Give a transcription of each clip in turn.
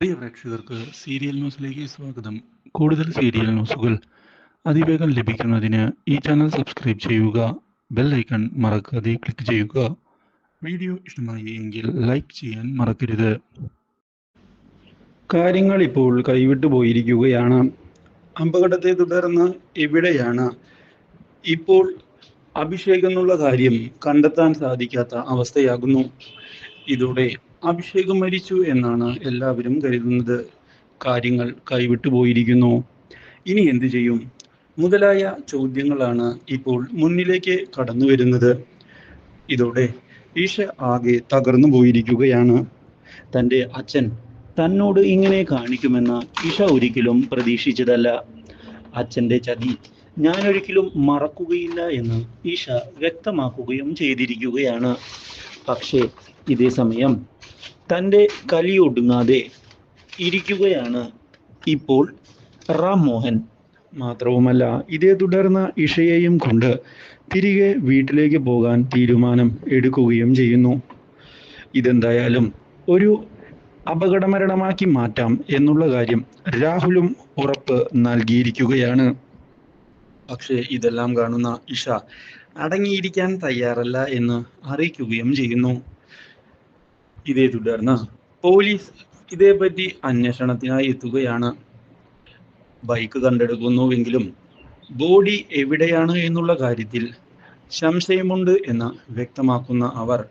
പ്രിയ പ്രേക്ഷകർക്ക് സീരിയൽ ന്യൂസിലേക്ക് സ്വാഗതം. കൂടുതൽ സീരിയൽ ന്യൂസുകൾ അതിവേഗം ലഭിക്കുന്നതിന് ഈ ചാനൽ സബ്സ്ക്രൈബ് ചെയ്യുക. ബെൽ ഐക്കൺ മറക്കാതെ ക്ലിക്ക് ചെയ്യുക. വീഡിയോ ഇഷ്ടമായി എങ്കിൽ ലൈക്ക് ചെയ്യാൻ മറക്കരുത്. കാര്യങ്ങൾ ഇപ്പോൾ കൈവിട്ടു പോയിരിക്കുകയാണ്. അപകടത്തെ തുടർന്ന് എവിടെയാണ് ഇപ്പോൾ അഭിഷേക് എന്നുള്ള കാര്യം കണ്ടെത്താൻ സാധിക്കാത്ത അവസ്ഥയാകുന്നു. ഇതോടെ അഭിഷേക് മരിച്ചു എന്നാണ് എല്ലാവരും കരുതുന്നത്. കാര്യങ്ങൾ കൈവിട്ടു പോയിരിക്കുന്നു. ഇനി എന്തു ചെയ്യും മുതലായ ചോദ്യങ്ങളാണ് ഇപ്പോൾ മുന്നിലേക്ക് കടന്നു വരുന്നത്. ഇതോടെ ഈശ ആകെ തകർന്നു പോയിരിക്കുകയാണ്. തൻ്റെ അച്ഛൻ തന്നോട് ഇങ്ങനെ കാണിക്കുമെന്ന് ഇഷ ഒരിക്കലും പ്രതീക്ഷിച്ചതല്ല. അച്ഛൻ്റെ ചതി ഞാനൊരിക്കലും മറക്കുകയില്ല എന്ന് ഈശ വ്യക്തമാക്കുകയും ചെയ്തിരിക്കുകയാണ്. പക്ഷേ ഇതേ സമയം തൻ്റെ കലിയൊടുങ്ങാതെ ഇരിക്കുകയാണ് ഇപ്പോൾ റാം മോഹൻ. മാത്രവുമല്ല, ഇതേ തുടർന്ന് ഇഷയെയും കൊണ്ട് തിരികെ വീട്ടിലേക്ക് പോകാൻ തീരുമാനം എടുക്കുകയും ചെയ്യുന്നു. ഇതെന്തായാലും ഒരു അപകടമരണമാക്കി മാറ്റാം എന്നുള്ള കാര്യം രാഹുലും ഉറപ്പ് നൽകിയിരിക്കുകയാണ്. പക്ഷേ ഇതെല്ലാം കാണുന്ന ഇഷ അടങ്ങിയിരിക്കാൻ തയ്യാറല്ല എന്ന് അറിയിക്കുകയും ചെയ്യുന്നു. ഇതേ തുടർന്ന് പോലീസ് ഇതേപറ്റി അന്വേഷണത്തിനായി എത്തുകയാണ്. ബൈക്ക് കണ്ടെടുക്കുന്നുവെങ്കിലും ബോഡി എവിടെയാണ് എന്നുള്ള കാര്യത്തിൽ സംശയമുണ്ട് എന്ന് വ്യക്തമാക്കുന്ന അവർ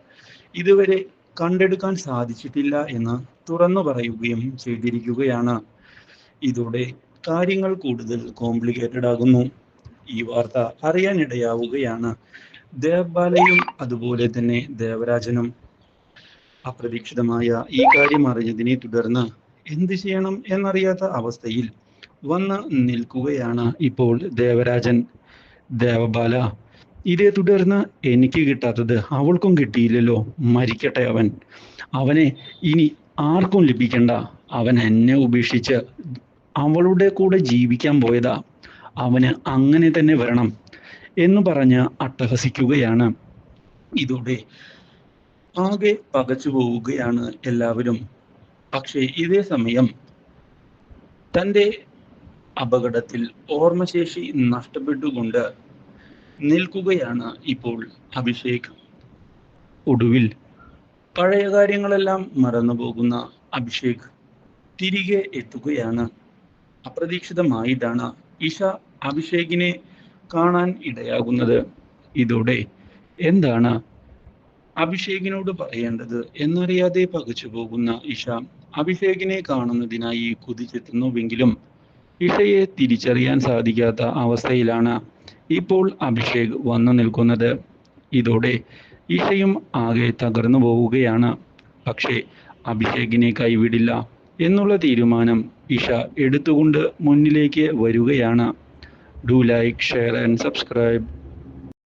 ഇതുവരെ കണ്ടെടുക്കാൻ സാധിച്ചിട്ടില്ല എന്ന് തുറന്നു പറയുകയും ചെയ്തിരിക്കുകയാണ്. ഇതോടെ കാര്യങ്ങൾ കൂടുതൽ കോംപ്ലിക്കേറ്റഡ് ആകുന്നു. ഈ വാർത്ത അറിയാനിടയാവുകയാണ് ദേവബാലയും അതുപോലെ തന്നെ ദേവരാജനും. അപ്രതീക്ഷിതമായ ഈ കാര്യം അറിഞ്ഞതിനെ തുടർന്ന് എന്ത് ചെയ്യണം എന്നറിയാത്ത അവസ്ഥയിൽ വന്ന് നിൽക്കുകയാണ് ഇപ്പോൾ ദേവരാജൻ. ദേവബാല, ഇതേ തുടർന്ന് എനിക്ക് കിട്ടാത്തത് അവൾക്കും കിട്ടിയില്ലല്ലോ, മരിക്കട്ടെ അവൻ. അവനെ ഇനി ആർക്കും ലഭിക്കണ്ട. അവൻ എന്നെ ഉപേക്ഷിച്ച് അവളുടെ കൂടെ ജീവിക്കാൻ പോയതാ. അവന് അങ്ങനെ തന്നെ വരണം എന്ന് പറഞ്ഞ് അട്ടഹസിക്കുകയാണ്. ഇതോടെ ആകെ പകച്ചു പോവുകയാണ് എല്ലാവരും. പക്ഷേ ഇതേ സമയം തൻ്റെ അപകടത്തിൽ ഓർമ്മശേഷി നഷ്ടപ്പെട്ടുകൊണ്ട് നിൽക്കുകയാണ് ഇപ്പോൾ അഭിഷേക്. ഒടുവിൽ പഴയ കാര്യങ്ങളെല്ലാം മറന്നു പോകുന്ന അഭിഷേക് തിരികെ എത്തുകയാണ്. അപ്രതീക്ഷിതമായിട്ടാണ് ഇഷ അഭിഷേകിനെ കാണാൻ ഇടയാകുന്നത്. ഇതോടെ എന്താണ് അഭിഷേകിനോട് പറയേണ്ടത് എന്നറിയാതെ പകച്ചു പോകുന്ന ഇഷ അഭിഷേകിനെ കാണുന്നതിനായി കുതിച്ചെത്തുന്നുവെങ്കിലും ഇഷയെ തിരിച്ചറിയാൻ സാധിക്കാത്ത അവസ്ഥയിലാണ് ഇപ്പോൾ അഭിഷേക് വന്നു നിൽക്കുന്നത്. ഇതോടെ ഇഷയും ആകെ തകർന്നു പോവുകയാണ്. പക്ഷേ അഭിഷേകിനെ കൈവിടില്ല എന്നുള്ള തീരുമാനം ഇഷ എടുത്തുകൊണ്ട് മുന്നിലേക്ക് വരികയാണ്. Do like, share and subscribe.